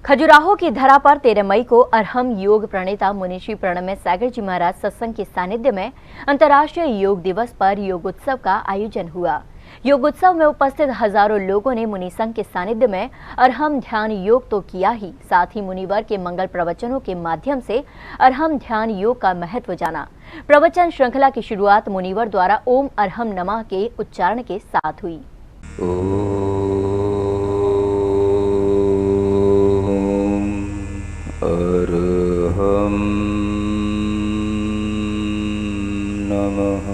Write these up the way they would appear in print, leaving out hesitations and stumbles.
खजुराहो की धरा पर 13 मई को अरहम योग प्रणेता मुनिश्री प्रणम्य सागर जी महाराज सत्संग के सानिध्य में अंतर्राष्ट्रीय योग दिवस पर योग उत्सव का आयोजन हुआ। योग उत्सव में उपस्थित हजारों लोगों ने मुनि संघ के सानिध्य में अरहम ध्यान योग तो किया ही, साथ ही मुनिवर के मंगल प्रवचनों के माध्यम से अरहम ध्यान योग का महत्व जाना। प्रवचन श्रृंखला की शुरुआत मुनिवर द्वारा ओम अरहम नमः के उच्चारण के साथ हुई। अरहम नमः।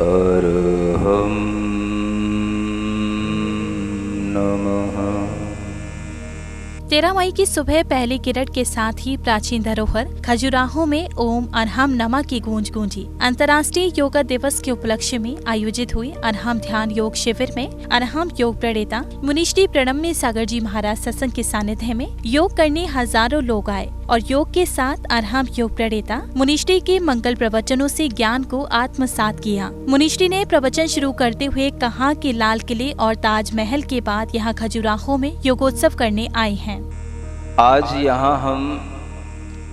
अरहम नमः। 13 मई की सुबह पहली किरण के साथ ही प्राचीन धरोहर खजुराहो में ओम अरहम नमः की गूंज गूंजी। अंतर्राष्ट्रीय योगा दिवस के उपलक्ष्य में आयोजित हुई अरहम ध्यान योग शिविर में अरहम योग प्रणेता मुनिश्री प्रणम्य सागर जी महाराज सत्संग के सानिध्य में योग करने हजारों लोग आए और योग के साथ अरहम योग प्रणेता मुनिश्री के मंगल प्रवचनों से ज्ञान को आत्मसात किया। मुनिश्री ने प्रवचन शुरू करते हुए कहा कि लाल किले और ताजमहल के बाद यहाँ खजुराहो में योगोत्सव करने आए हैं। आज यहाँ हम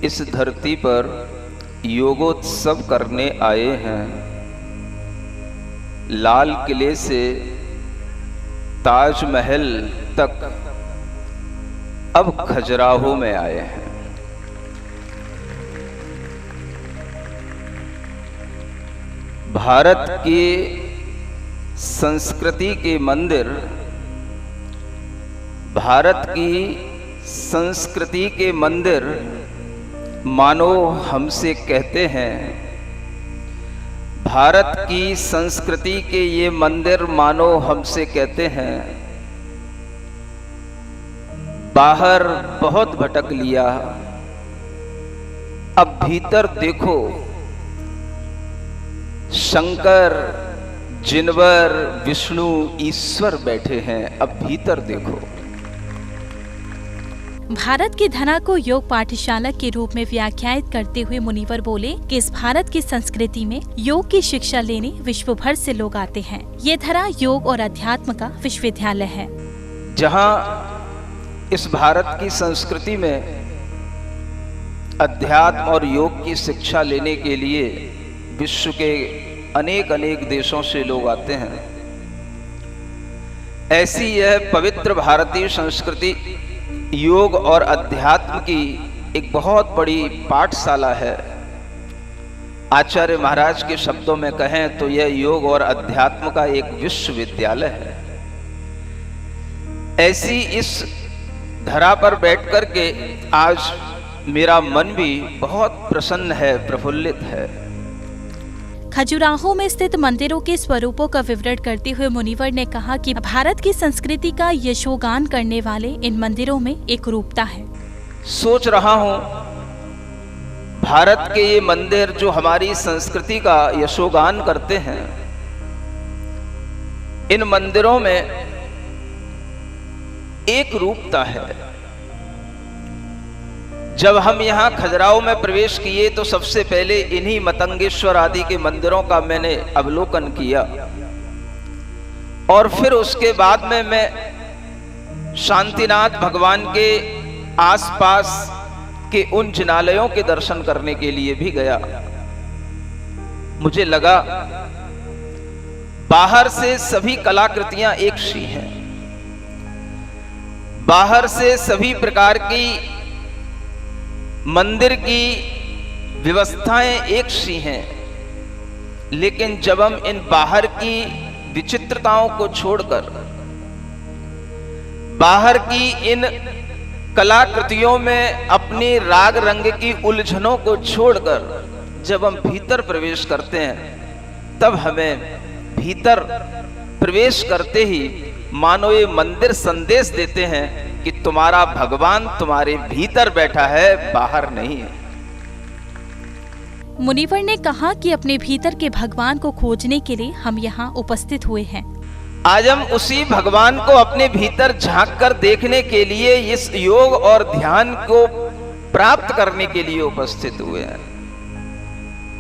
इस धरती पर योगोत्सव करने आए हैं। लाल किले से ताजमहल तक अब खजुराहो में आए हैं। भारत की संस्कृति के मंदिर, भारत की संस्कृति के मंदिर मानो हमसे कहते हैं, भारत की संस्कृति के ये मंदिर मानो हमसे कहते हैं, बाहर बहुत भटक लिया, अब भीतर देखो। शंकर, जिनवर, विष्णु, ईश्वर बैठे हैं, अब भीतर देखो। भारत की धरा को योग पाठशाला के रूप में व्याख्यायित करते हुए मुनिवर बोले कि इस भारत की संस्कृति में योग की शिक्षा लेने विश्व भर से लोग आते हैं। ये धरा योग और अध्यात्म का विश्वविद्यालय है। जहाँ इस भारत की संस्कृति में अध्यात्म और योग की शिक्षा लेने के लिए विश्व के अनेक अनेक देशों से लोग आते हैं, ऐसी यह पवित्र भारतीय संस्कृति योग और अध्यात्म की एक बहुत बड़ी पाठशाला है। आचार्य महाराज के शब्दों में कहें तो यह योग और अध्यात्म का एक विश्वविद्यालय है। ऐसी इस धरा पर बैठ कर के आज मेरा मन भी बहुत प्रसन्न है, प्रफुल्लित है। खजुराहो में स्थित मंदिरों के स्वरूपों का विवरण करते हुए मुनिवर ने कहा कि भारत की संस्कृति का यशोगान करने वाले इन मंदिरों में एक रूपता है। सोच रहा हूँ भारत के ये मंदिर जो हमारी संस्कृति का यशोगान करते हैं, इन मंदिरों में एक रूपता है। जब हम यहाँ खजुराहो में प्रवेश किए तो सबसे पहले इन्हीं मतंगेश्वर आदि के मंदिरों का मैंने अवलोकन किया और फिर उसके बाद में मैं शांतिनाथ भगवान के आसपास के उन जिनालयों के दर्शन करने के लिए भी गया। मुझे लगा बाहर से सभी कलाकृतियां एक सी हैं, बाहर से सभी प्रकार की मंदिर की व्यवस्थाएं एक सी हैं, लेकिन जब हम इन बाहर की विचित्रताओं को छोड़कर, बाहर की इन कलाकृतियों में अपनी राग रंग की उलझनों को छोड़कर जब हम भीतर प्रवेश करते हैं, तब हमें भीतर प्रवेश करते ही मानो ये मंदिर संदेश देते हैं कि तुम्हारा भगवान तुम्हारे भीतर बैठा है, बाहर नहीं है। मुनिवर ने कहा कि अपने भीतर के भगवान को खोजने के लिए हम यहाँ उपस्थित हुए हैं। आज हम उसी भगवान को अपने भीतर झांक कर देखने के लिए, इस योग और ध्यान को प्राप्त करने के लिए उपस्थित हुए हैं।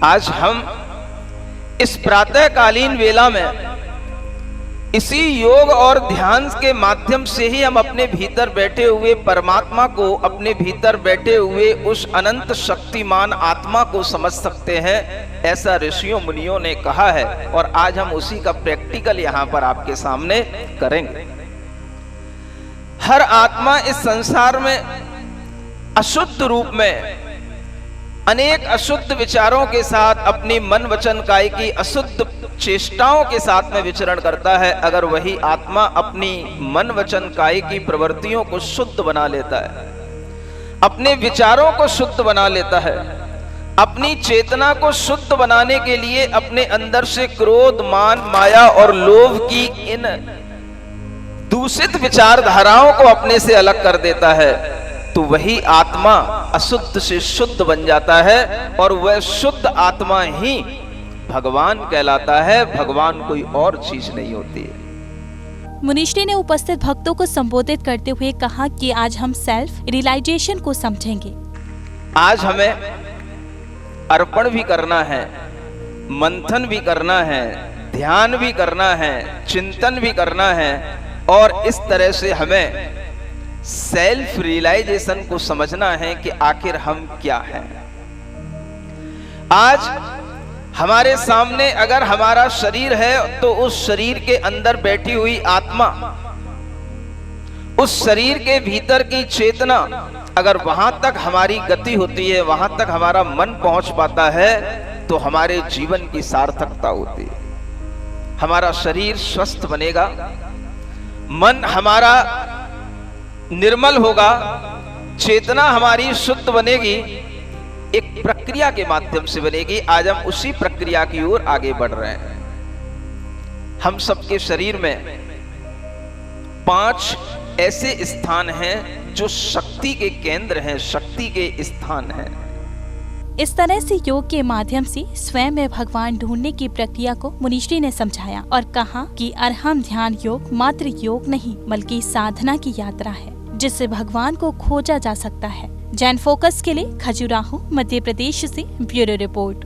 आज हम इस प्रातःकालीन वेला में इसी योग और ध्यान के माध्यम से ही हम अपने भीतर बैठे हुए परमात्मा को, अपने भीतर बैठे हुए उस अनंत शक्तिमान आत्मा को समझ सकते हैं, ऐसा ऋषियों मुनियों ने कहा है। और आज हम उसी का प्रैक्टिकल यहां पर आपके सामने करेंगे। हर आत्मा इस संसार में अशुद्ध रूप में अनेक अशुद्ध विचारों के साथ अपनी मन वचन काया की अशुद्ध चेष्टाओं के साथ में विचरण करता है। अगर वही आत्मा अपनी मन वचन काया की प्रवृत्तियों को शुद्ध बना लेता है, अपने विचारों को शुद्ध बना लेता है, अपनी चेतना को शुद्ध बनाने के लिए अपने अंदर से क्रोध, मान, माया और लोभ की इन दूषित विचारधाराओं को अपने से अलग कर देता है, तो वही आत्मा अशुद्ध से शुद्ध बन जाता है और वह शुद्ध आत्मा ही भगवान कहलाता है। भगवान कोई और चीज नहीं होती है। मुनीश्री ने उपस्थित भक्तों को संबोधित करते हुए कहा कि आज हम सेल्फ रियलाइजेशन को समझेंगे। आज हमें अर्पण भी करना है, मंथन भी करना है, ध्यान भी करना है, चिंतन भी करना है और इस तरह से हमें सेल्फ रियलाइजेशन को समझना है कि आखिर हम क्या हैं। आज हमारे सामने अगर हमारा शरीर है तो उस शरीर के अंदर बैठी हुई आत्मा, उस शरीर के भीतर की चेतना, अगर वहां तक हमारी गति होती है, वहां तक हमारा मन पहुंच पाता है, तो हमारे जीवन की सार्थकता होती है। हमारा शरीर स्वस्थ बनेगा, मन हमारा निर्मल होगा, चेतना हमारी शुद्ध बनेगी, एक प्रक्रिया के माध्यम से बनेगी। आज हम उसी प्रक्रिया की ओर आगे बढ़ रहे हैं। हम सबके शरीर में 5 ऐसे स्थान हैं जो शक्ति के केंद्र हैं, शक्ति के स्थान हैं। इस तरह से योग के माध्यम से स्वयं में भगवान ढूंढने की प्रक्रिया को मुनीश्री ने समझाया और कहा कि अरहम ध्यान योग मात्र योग नहीं बल्कि साधना की यात्रा है, जिससे भगवान को खोजा जा सकता है। जैन फोकस के लिए खजुराहो, मध्य प्रदेश से ब्यूरो रिपोर्ट।